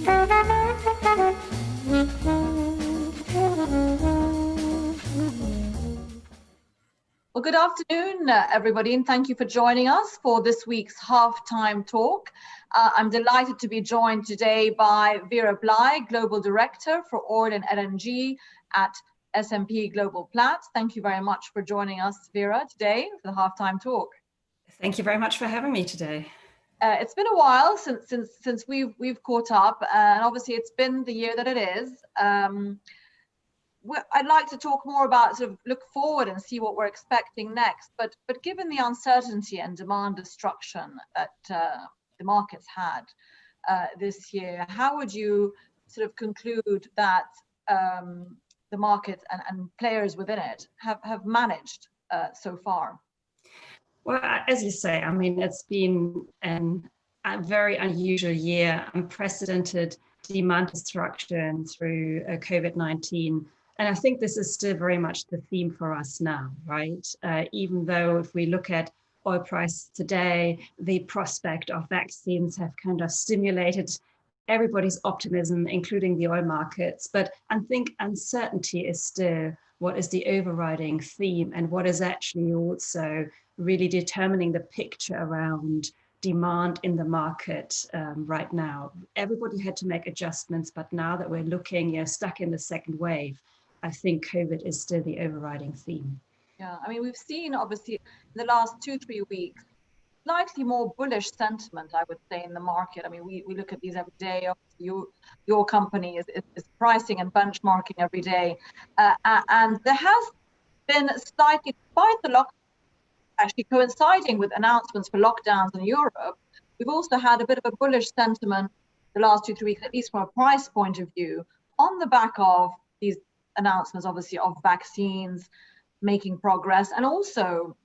Well, good afternoon, everybody, and thank you for joining us for this week's halftime talk. I'm delighted to be joined today by Vera Blei, Global Director for Oil and LNG at S&P Global Platts. Thank you very much for joining us, Vera, today for the halftime talk. Thank you very much for having me today. It's been a while since we've caught up, and obviously it's been the year that it is. I'd like to talk more about sort of look forward and see what we're expecting next. But given the uncertainty and demand destruction that the markets had this year, how would you sort of conclude that the market and players within it have managed so far? Well, as you say, I mean, it's been a very unusual year, unprecedented demand destruction through COVID-19. And I think this is still very much the theme for us now, right? Even though if we look at oil prices today, the prospect of vaccines have kind of stimulated everybody's optimism, including the oil markets. But I think uncertainty is still what is the overriding theme and what is actually also really determining the picture around demand in the market right now. Everybody had to make adjustments, but now that we're looking, stuck in the second wave, I think COVID is still the overriding theme. Yeah, I mean, we've seen obviously in the last 2-3 weeks, slightly more bullish sentiment, I would say, in the market. I mean, we look at these every day. Your company is pricing and benchmarking every day. And there has been slightly, despite the lockdown, actually coinciding with announcements for lockdowns in Europe, we've also had a bit of a bullish sentiment the last 2-3 weeks, at least from a price point of view, on the back of these announcements, obviously, of vaccines making progress, and also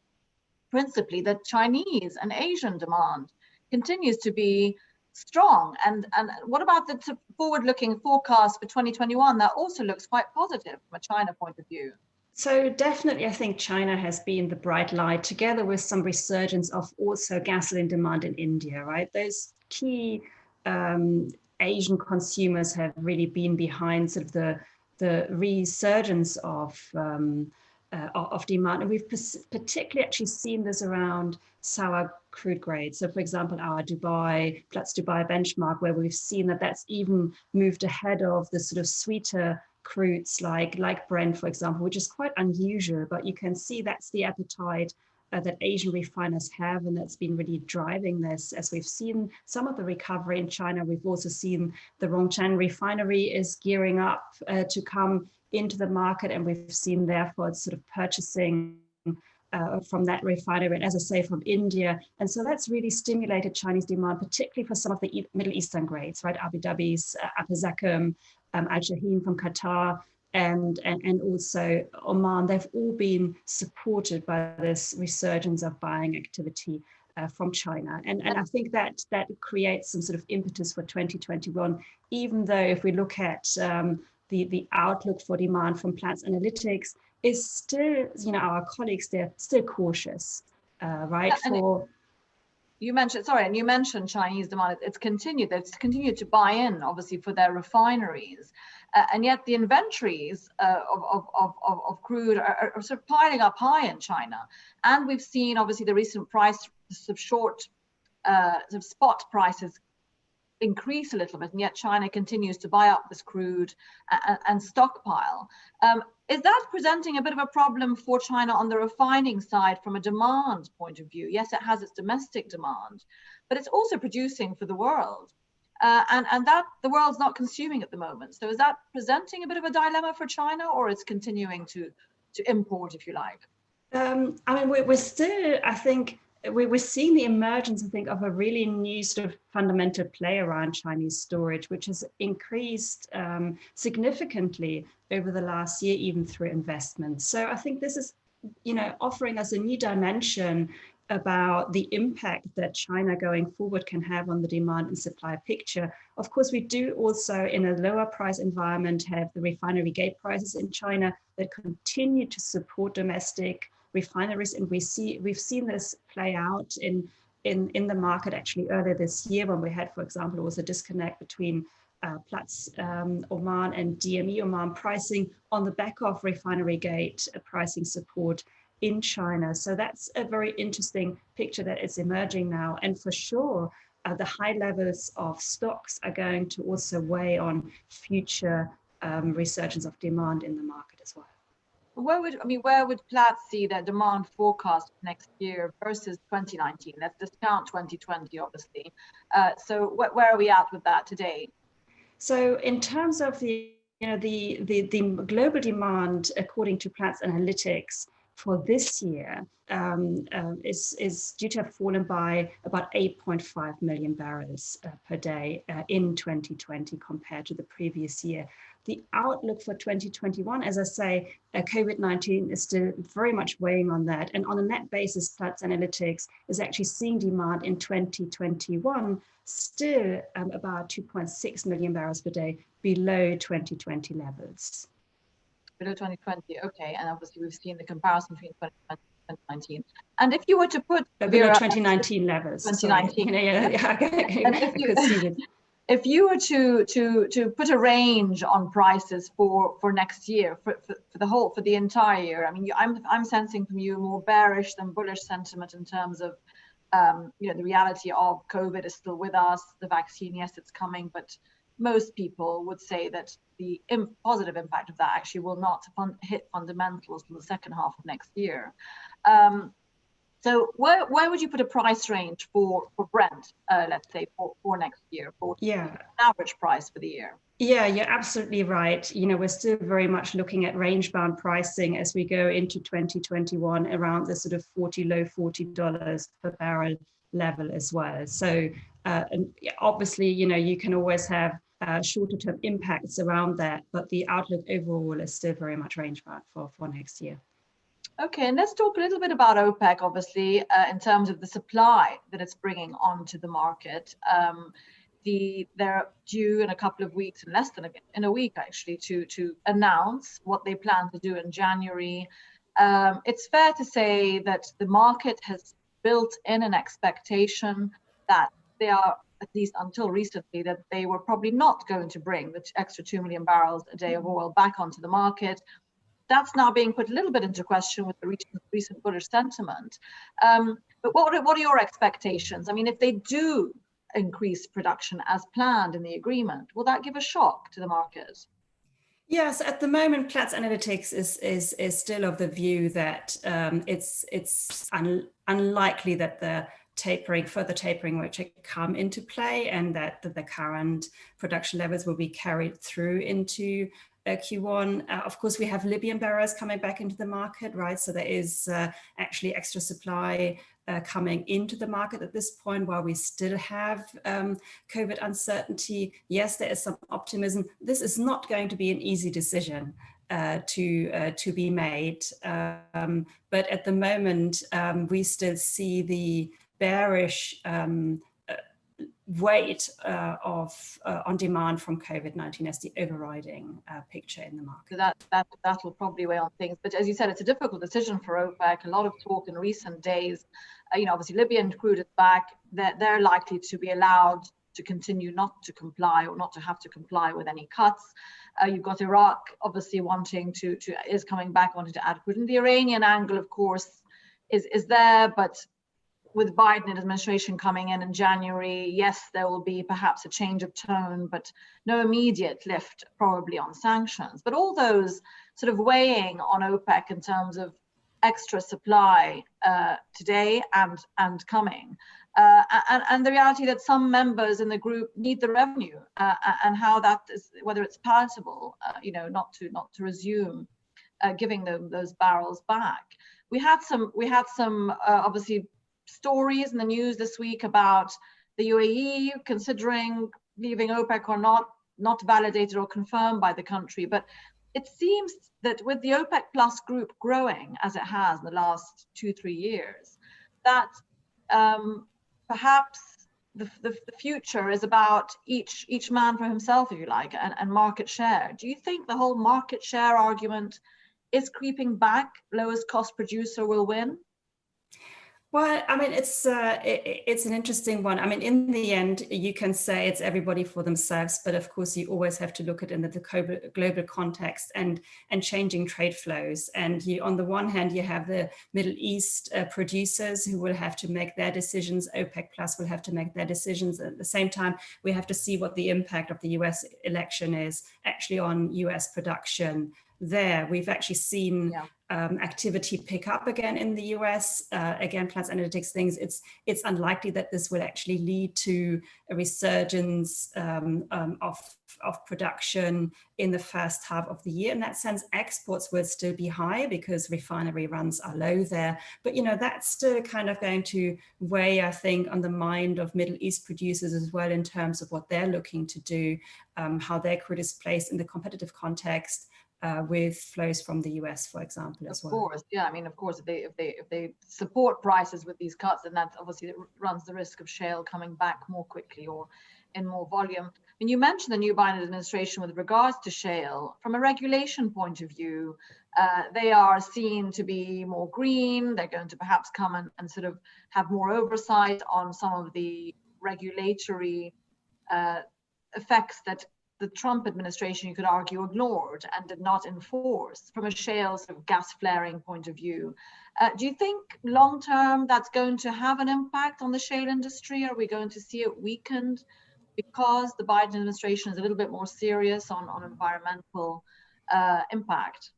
principally that Chinese and Asian demand continues to be strong. And what about the forward-looking forecast for 2021? That also looks quite positive from a China point of view. So definitely, I think China has been the bright light, together with some resurgence of also gasoline demand in India, right? Those key Asian consumers have really been behind sort of the resurgence of demand. And we've particularly actually seen this around sour crude grades. So for example, our Platts Dubai benchmark, where we've seen that that's even moved ahead of the sort of sweeter crudes like Brent, for example, which is quite unusual, but you can see that's the appetite that Asian refiners have, and that's been really driving this. As we've seen some of the recovery in China, we've also seen the Rongcheng refinery is gearing up to come into the market, and we've seen therefore it's sort of purchasing from that refinery, and as I say, from India. And so that's really stimulated Chinese demand, particularly for some of the Middle Eastern grades, right? Abu Dhabi's Upper Zakum, Al Shaheen from Qatar, and also Oman. They've all been supported by this resurgence of buying activity from China. And I think that creates some sort of impetus for 2021, even though if we look at the outlook for demand from Platts Analytics is still, our colleagues, they're still cautious, right? You mentioned Chinese demand. It's continued to buy in, obviously, for their refineries, and yet the inventories of crude are sort of piling up high in China. And we've seen, obviously, the recent price of short spot prices increase a little bit, and yet China continues to buy up this crude and stockpile. Is that presenting a bit of a problem for China on the refining side from a demand point of view? Yes, it has its domestic demand, but it's also producing for the world, and that the world's not consuming at the moment. So is that presenting a bit of a dilemma for China, or it's continuing to import, if you like? I mean, we're still, I think, we're seeing the emergence, I think, of a really new sort of fundamental play around Chinese storage, which has increased significantly over the last year, even through investments. So I think this is, offering us a new dimension about the impact that China going forward can have on the demand and supply picture. Of course, we do also, in a lower price environment, have the refinery gate prices in China that continue to support domestic refineries, and we've seen this play out in the market actually earlier this year, when we had, for example, also a disconnect between Platts Oman and DME Oman pricing on the back of refinery gate pricing support in China. So that's a very interesting picture that is emerging now. And for sure, the high levels of stocks are going to also weigh on future resurgence of demand in the market as well. Where would Platts see their demand forecast next year versus 2019? Let's discount 2020, obviously. So where are we at with that today? So in terms of the global demand, according to Platts Analytics, for this year is due to have fallen by about 8.5 million barrels per day in 2020 compared to the previous year. The outlook for 2021, as I say, COVID-19 is still very much weighing on that. And on a net basis, Platts Analytics is actually seeing demand in 2021 still about 2.6 million barrels per day below 2020 levels. Below 2020, okay. And obviously we've seen the comparison between 2020 and 2019. And if you were to put below 2019 levels. 2019. Yeah. If you were to put a range on prices for next year, for the entire year, I mean, I'm sensing from you more bearish than bullish sentiment in terms of the reality of COVID is still with us. The vaccine, yes, it's coming, but most people would say that the positive impact of that actually will not hit fundamentals in the second half of next year. So where would you put a price range for Brent, let's say, for next year, for an average price for the year? Yeah, you're absolutely right. We're still very much looking at range-bound pricing as we go into 2021 around the sort of low $40 per barrel level as well. So obviously, you can always have shorter-term impacts around that, but the outlook overall is still very much range-bound for next year. Okay, and let's talk a little bit about OPEC, obviously, in terms of the supply that it's bringing onto the market. They're due in a couple of weeks, in less than a week actually, to announce what they plan to do in January. It's fair to say that the market has built in an expectation that they are, at least until recently, that they were probably not going to bring the extra 2 million barrels a day of oil back onto the market. That's now being put a little bit into question with the recent bullish sentiment. But what are your expectations? I mean, if they do increase production as planned in the agreement, will that give a shock to the market? Yes, at the moment, Platts Analytics is still of the view that it's unlikely that the further tapering will come into play, and that the current production levels will be carried through into Q1. Of course, we have Libyan barrels coming back into the market, right? So there is actually extra supply coming into the market at this point while we still have COVID uncertainty. Yes, there is some optimism. This is not going to be an easy decision to be made. But at the moment, we still see the bearish weight on demand from COVID-19 as the overriding picture in the market. That will probably weigh on things. But as you said, it's a difficult decision for OPEC. A lot of talk in recent days. Obviously, Libyan crude is back. They're likely to be allowed to continue not to comply or not to have to comply with any cuts. You've got Iraq obviously is coming back, wanting to add crude. And the Iranian angle, of course, is there, but with Biden administration coming in January, yes, there will be perhaps a change of tone, but no immediate lift probably on sanctions. But all those sort of weighing on OPEC in terms of extra supply today and coming, and the reality that some members in the group need the revenue, and how that is, whether it's palatable, not to resume giving them those barrels back. We had some obviously stories in the news this week about the UAE considering leaving OPEC or not validated or confirmed by the country. But it seems that with the OPEC Plus group growing as it has in the last 2-3 years, that perhaps the future is about each man for himself, if you like, and market share. Do you think the whole market share argument is creeping back? Lowest cost producer will win? Well, I mean, it's an interesting one. I mean, in the end, you can say it's everybody for themselves, but of course, you always have to look at it in the global context and changing trade flows. And you, on the one hand, you have the Middle East producers who will have to make their decisions. OPEC Plus will have to make their decisions. At the same time, we have to see what the impact of the US election is actually on US production. There, we've actually seen activity pick up again in the US. Again, Platts Analytics thinks it's unlikely that this will actually lead to a resurgence of production in the first half of the year. In that sense, exports will still be high because refinery runs are low there. But, you know, that's still kind of going to weigh, I think, on the mind of Middle East producers as well in terms of what they're looking to do, how their crude is placed in the competitive context. With flows from the US, for example, as well. Of course, yeah. I mean, of course, if they support prices with these cuts, then that obviously runs the risk of shale coming back more quickly or in more volume. And you mentioned the new Biden administration with regards to shale. From a regulation point of view, they are seen to be more green. They're going to perhaps come and sort of have more oversight on some of the regulatory effects that the Trump administration, you could argue, ignored and did not enforce from a shale sort of gas flaring point of view. Do you think long term that's going to have an impact on the shale industry? Are we going to see it weakened because the Biden administration is a little bit more serious on environmental impact?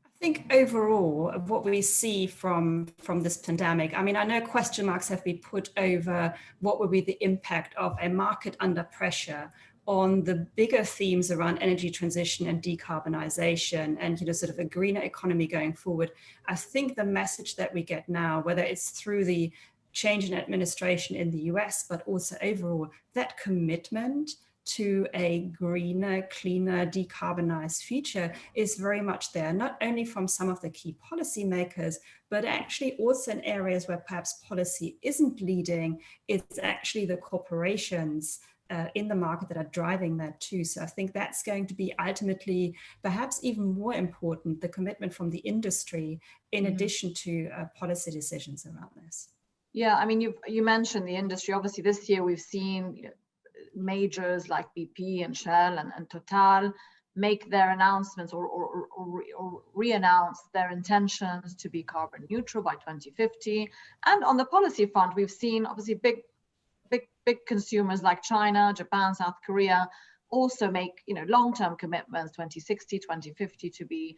I think overall, what we see from this pandemic, I mean, I know question marks have been put over what will be the impact of a market under pressure on the bigger themes around energy transition and decarbonization and, you know, sort of a greener economy going forward. I think the message that we get now, whether it's through the change in administration in the US, but also overall, that commitment to a greener, cleaner, decarbonized future is very much there, not only from some of the key policymakers, but actually also in areas where perhaps policy isn't leading. It's actually the corporations in the market that are driving that too. So I think that's going to be ultimately perhaps even more important, the commitment from the industry in addition to policy decisions around this. Yeah, I mean, you mentioned the industry. Obviously this year we've seen majors like BP and Shell and Total make their announcements or re-announce their intentions to be carbon neutral by 2050. And on the policy front, we've seen obviously big consumers like China, Japan, South Korea also make, you know, long-term commitments, 2060, 2050 to be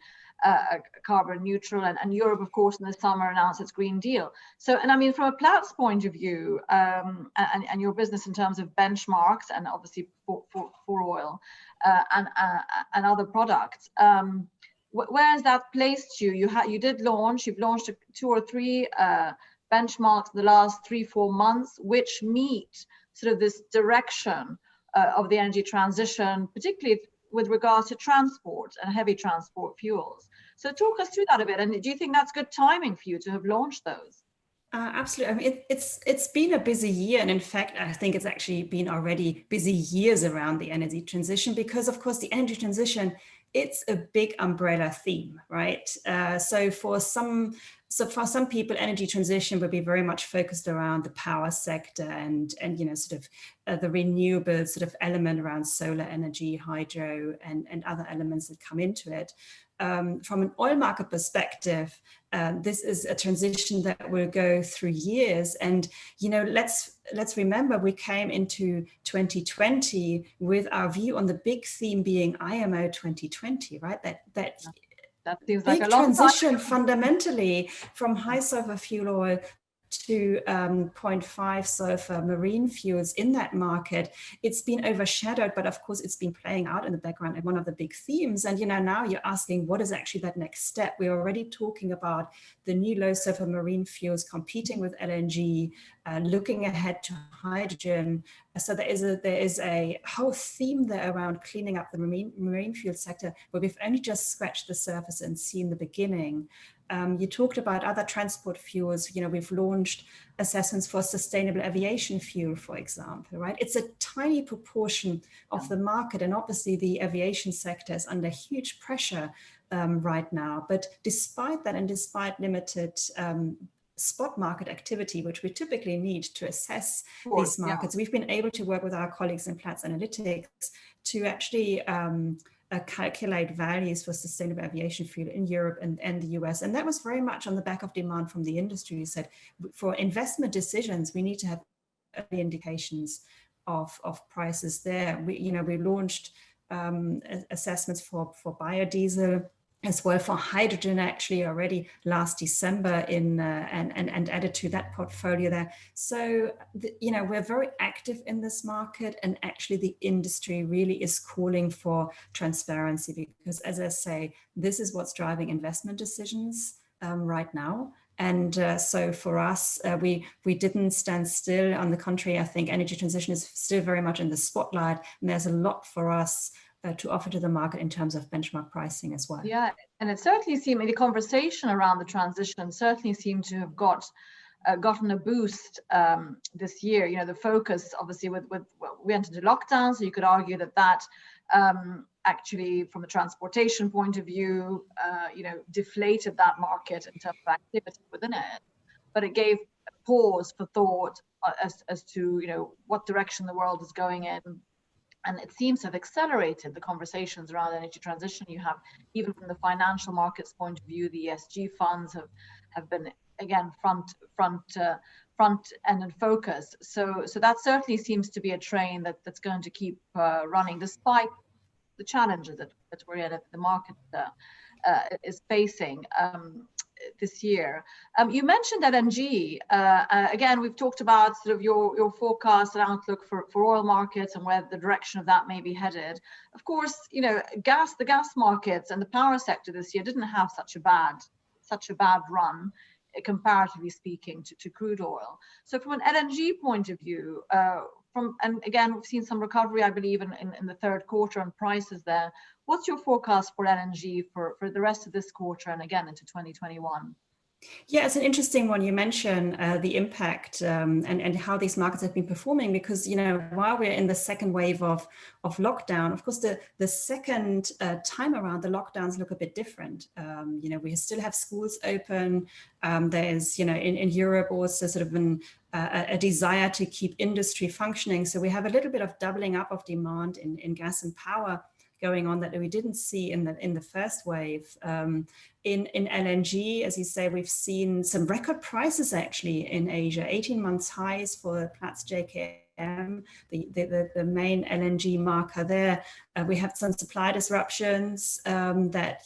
carbon neutral. And Europe, of course, in the summer announced its Green Deal. So, and I mean, from a Platts point of view, and your business in terms of benchmarks and obviously for oil and other products, where has that placed you? You've launched 2 or 3 benchmarks in the last 3-4 months, which meet sort of this direction of the energy transition, particularly with regards to transport and heavy transport fuels. So talk us through that a bit. And do you think that's good timing for you to have launched those? Absolutely. I mean, it's been a busy year. And in fact, I think it's actually been already busy years around the energy transition because, of course, the energy transition, it's a big umbrella theme, right? So for some people, energy transition would be very much focused around the power sector and you know, sort of the renewable sort of element around solar energy, hydro, and other elements that come into it. From an oil market perspective, this is a transition that will go through years. And, you know, let's remember we came into 2020 with our view on the big theme being IMO 2020, right? That seems big like a long transition time. Fundamentally from high sulfur fuel oil to 0.5 sulfur marine fuels in that market. It's been overshadowed, but of course it's been playing out in the background and one of the big themes. And, you know, now you're asking what is actually that next step? We're already talking about the new low sulfur marine fuels competing with LNG, looking ahead to hydrogen. So there is a whole theme there around cleaning up the marine fuel sector, where we've only just scratched the surface and seen the beginning. You talked about other transport fuels. You know, we've launched assessments for sustainable aviation fuel, for example, right? It's a tiny proportion of the market. And obviously the aviation sector is under huge pressure right now. But despite that, and despite limited spot market activity, which we typically need to assess course, these markets, we've been able to work with our colleagues in Platts Analytics to actually calculate values for sustainable aviation fuel in Europe and the US. And that was very much on the back of demand from the industry. We said for investment decisions, we need to have early indications of prices there. We launched assessments for biodiesel, as well for hydrogen actually already last December and added to that portfolio there. So, we're very active in this market, and actually the industry really is calling for transparency because, as I say, this is what's driving investment decisions right now. And so for us, we didn't stand still. On the contrary, I think energy transition is still very much in the spotlight, and there's a lot for us to offer to the market in terms of benchmark pricing as well. Yeah, and it certainly seemed, the conversation around the transition certainly seemed to have gotten a boost this year. The focus, obviously, with we entered into lockdown, so you could argue that actually, from a transportation point of view, deflated that market in terms of activity within it. But it gave pause for thought as to what direction the world is going in. And it seems to have accelerated the conversations around energy transition. You have, even from the financial markets point of view, the ESG funds have been, again, front end and focus. So that certainly seems to be a train that's going to keep running, despite the challenges that we're in, that the market is facing this year. You mentioned LNG. Again, we've talked about sort of your forecast and outlook for oil markets and where the direction of that may be headed. Of course, the gas markets and the power sector this year didn't have such a bad run, comparatively speaking, to crude oil. So from an LNG point of view, and again, we've seen some recovery, I believe, in the third quarter on prices there. What's your forecast for LNG for the rest of this quarter and again into 2021? Yeah, it's an interesting one. You mentioned the impact and how these markets have been performing, because while we're in the second wave of lockdown, of course the second time around, the lockdowns look a bit different. We still have schools open. There's in Europe also sort of a desire to keep industry functioning. So we have a little bit of doubling up of demand in gas and power going on that we didn't see in the first wave. In LNG, as you say, we've seen some record prices actually in Asia, 18 months highs for Platts JKM, the main LNG marker there. We have some supply disruptions that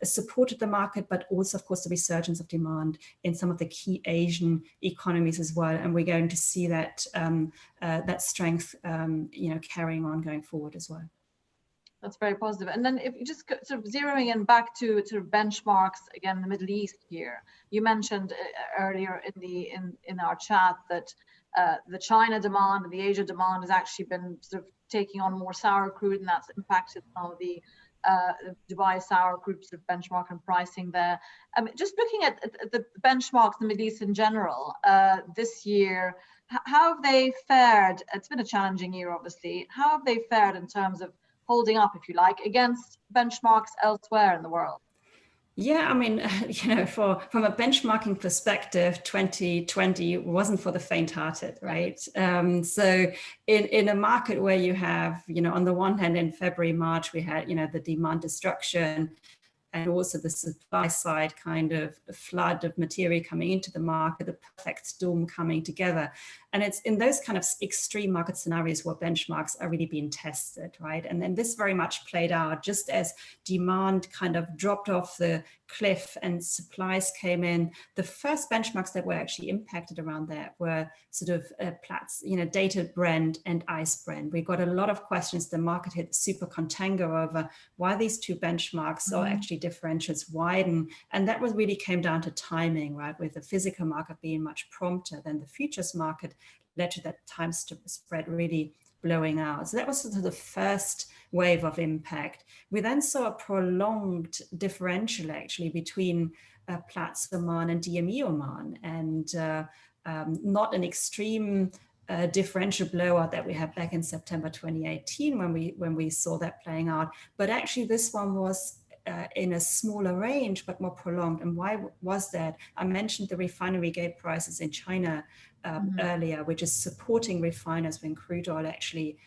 supported the market, but also, of course, the resurgence of demand in some of the key Asian economies as well. And we're going to see that strength carrying on going forward as well. That's very positive. And then if you just sort of zeroing in back to sort of benchmarks, again, the Middle East here, you mentioned earlier in our chat that the China demand and the Asia demand has actually been sort of taking on more sour crude, and that's impacted some of the Dubai sour crude sort of benchmark and pricing there. Just looking at the benchmarks in the Middle East in general, this year, how have they fared? It's been a challenging year, obviously. How have they fared in terms of holding up, if you like, against benchmarks elsewhere in the world? Yeah, I mean, from a benchmarking perspective, 2020 wasn't for the faint-hearted, right? So in a market where you have, on the one hand, in February, March, we had, the demand destruction, and also the supply side kind of flood of material coming into the market, the perfect storm coming together. And it's in those kind of extreme market scenarios where benchmarks are really being tested, right? And then this very much played out just as demand kind of dropped off the cliff and supplies came in. The first benchmarks that were actually impacted around that were sort of Platts, dated Brent and ICE Brent. We got a lot of questions. The market hit super contango over why these two benchmarks or actually differentials widen. And that was really came down to timing, right? With the physical market being much prompter than the futures market, led to that time spread really blowing out. So that was sort of the first wave of impact. We then saw a prolonged differential actually between Platts Oman and DME Oman, and not an extreme differential blowout that we had back in September 2018 when we saw that playing out. But actually this one was in a smaller range, but more prolonged. And why was that? I mentioned the refinery gate prices in China earlier, which is supporting refiners when crude oil actually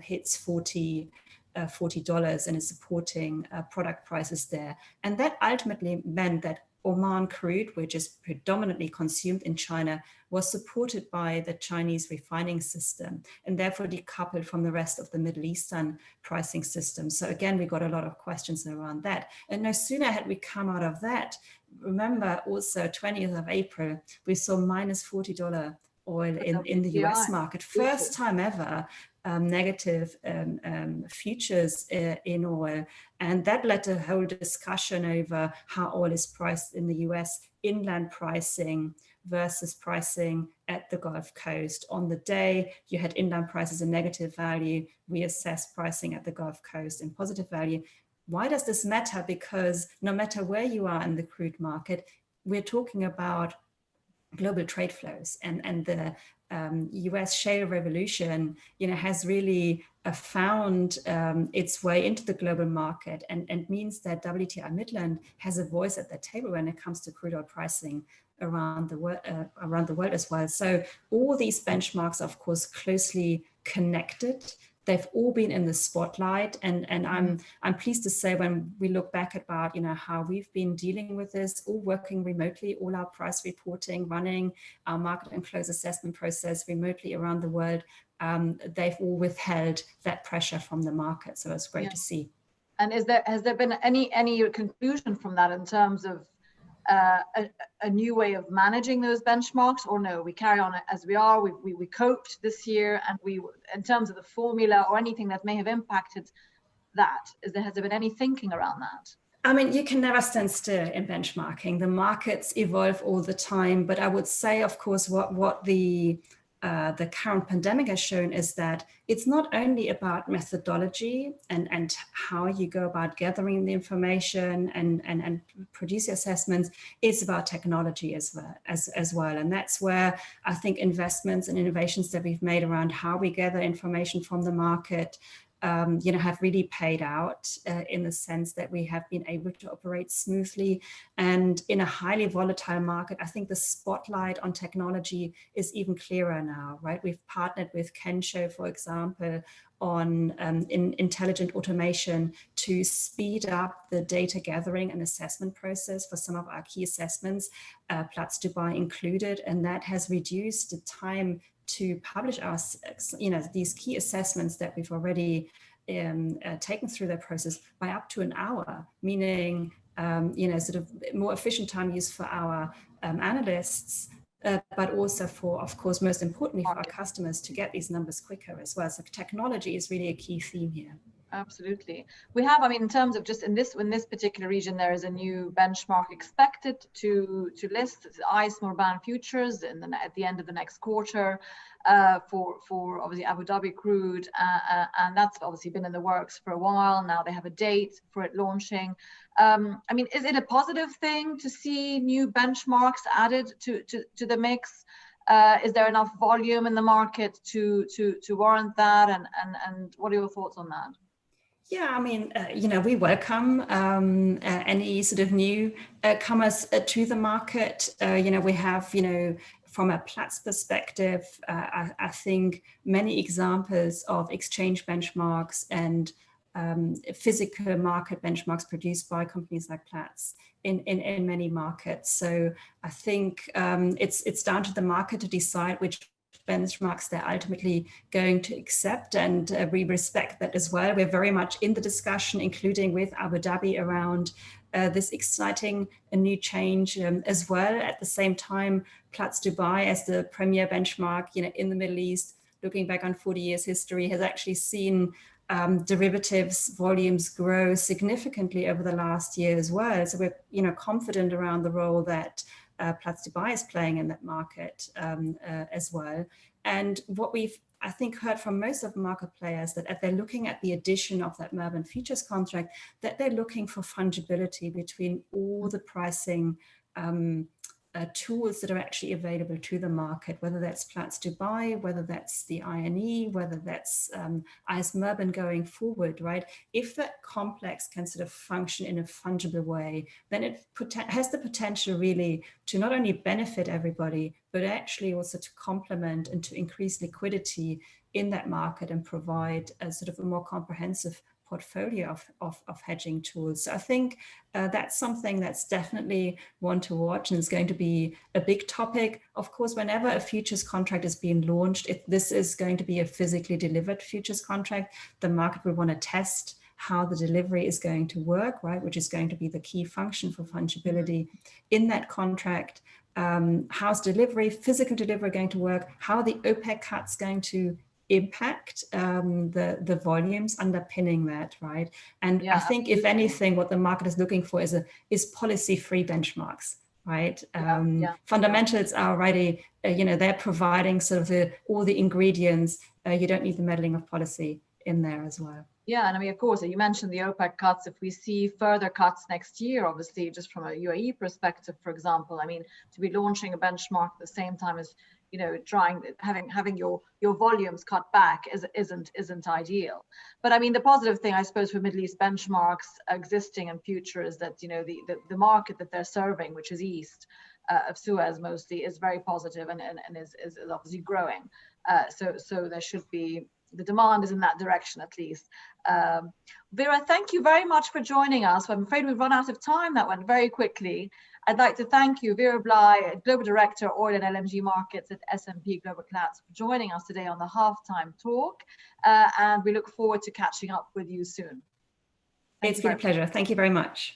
hits $40 and is supporting product prices there. And that ultimately meant that Oman crude, which is predominantly consumed in China, was supported by the Chinese refining system and therefore decoupled from the rest of the Middle Eastern pricing system. So again, we got a lot of questions around that. And no sooner had we come out of that, remember also 20th of April, we saw minus $40 oil in the US market. First time ever negative futures in oil. And that led to a whole discussion over how oil is priced in the US, inland pricing versus pricing at the Gulf Coast. On the day, you had inland prices in negative value. We assessed pricing at the Gulf Coast in positive value. Why does this matter? Because no matter where you are in the crude market, we're talking about global trade flows, and the US shale revolution, has really found its way into the global market, and means that WTI Midland has a voice at the table when it comes to crude oil pricing around the world as well. So all these benchmarks, of course, closely connected. They've all been in the spotlight, and I'm pleased to say when we look back about how we've been dealing with this, all working remotely, all our price reporting, running our market and close assessment process remotely around the world, they've all withheld that pressure from the market. So it's great to see. And has there been any conclusion from that in terms of a new way of managing those benchmarks, or no, we carry on as we are? We coped this year, and in terms of the formula or anything that may have impacted that, has there been any thinking around that? I mean, you can never stand still in benchmarking. The markets evolve all the time, but I would say, of course, what the current pandemic has shown is that it's not only about methodology and how you go about gathering the information and produce the assessments. It's about technology as well. And that's where I think investments and innovations that we've made around how we gather information from the market have really paid out in the sense that we have been able to operate smoothly. And in a highly volatile market, I think the spotlight on technology is even clearer now, right? We've partnered with Kensho, for example, on intelligent automation to speed up the data gathering and assessment process for some of our key assessments, Platts Dubai included, and that has reduced the time to publish our, these key assessments that we've already taken through that process by up to an hour, meaning, sort of more efficient time use for our analysts, but also for, of course, most importantly for our customers to get these numbers quicker as well. So technology is really a key theme here. Absolutely. We have, in terms of just in this particular region, there is a new benchmark expected to list ICE Murban futures at the end of the next quarter for obviously Abu Dhabi crude, and that's obviously been in the works for a while. Now they have a date for it launching. Is it a positive thing to see new benchmarks added to the mix? Is there enough volume in the market to warrant that? And what are your thoughts on that? Yeah, we welcome any sort of new comers to the market. We have, from a Platts perspective, I think many examples of exchange benchmarks and physical market benchmarks produced by companies like Platts in many markets. So I think it's down to the market to decide which benchmarks they're ultimately going to accept, and we respect that as well. We're very much in the discussion, including with Abu Dhabi, around this exciting new change as well. At the same time, Platts Dubai, as the premier benchmark, in the Middle East, looking back on 40 years history, has actually seen derivatives volumes grow significantly over the last year as well. So we're confident around the role that Platts Dubai is playing in that market as well. And what we've, I think, heard from most of the market players, that if they're looking at the addition of that Murban futures contract, that they're looking for fungibility between all the pricing tools that are actually available to the market, whether that's Platts Dubai, whether that's the INE, whether that's ICE Merben going forward, right? If that complex can sort of function in a fungible way, then it has the potential really to not only benefit everybody, but actually also to complement and to increase liquidity in that market and provide a sort of a more comprehensive portfolio of hedging tools. So I think that's something that's definitely one to watch, and it's going to be a big topic. Of course, whenever a futures contract is being launched, if this is going to be a physically delivered futures contract, the market will want to test how the delivery is going to work, right? Which is going to be the key function for fungibility in that contract. How's delivery, physical delivery going to work? How are the Opec cuts going to impact the volumes underpinning that, right? And I think if anything, what the market is looking for is policy-free benchmarks, right? Fundamentals are already, they're providing sort of all the ingredients. You don't need the meddling of policy in there as well. Yeah, and I mean, of course, you mentioned the OPEC cuts. If we see further cuts next year, obviously, just from a UAE perspective, for example, I mean, to be launching a benchmark at the same time as having your volumes cut back isn't ideal. But I mean, the positive thing, I suppose, for Middle East benchmarks existing in future is that the market that they're serving, which is east of Suez mostly, is very positive and is obviously growing. So there should be. The demand is in that direction, at least. Vera, thank you very much for joining us. I'm afraid we've run out of time. That went very quickly. I'd like to thank you, Vera Blei, Global Director, Oil and LNG Markets at S&P Global Platts, for joining us today on the Halftime Talk. And we look forward to catching up with you soon. It's been a pleasure. Thank you very much.